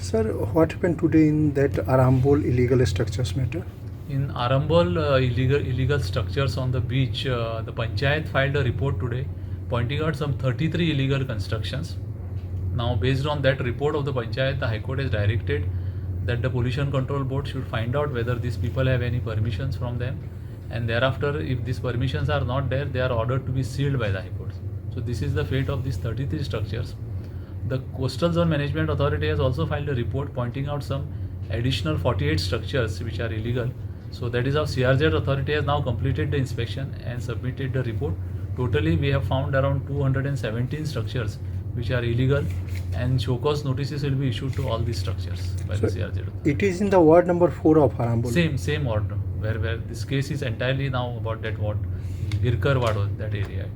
Sir, what happened today in that Arambol illegal structures matter? In Arambol illegal structures on the beach, the Panchayat filed a report today pointing out some 33 illegal constructions. Now, based on that report of the Panchayat, the High Court has directed that the Pollution Control Board should find out whether these people have any permissions from them, and thereafter, if these permissions are not there, they are ordered to be sealed by the High Court. So, this is the fate of these 33 structures. The Coastal Zone Management Authority has also filed a report pointing out some additional 48 structures which are illegal. So that is how CRZ authority has now completed the inspection and submitted the report. Totally, we have found around 217 structures which are illegal, and show cause notices will be issued to all these structures by the CRZ authority. It is in the ward number 4 of Arambol. Same ward, where this case is entirely now about that ward, Girkar ward, that area.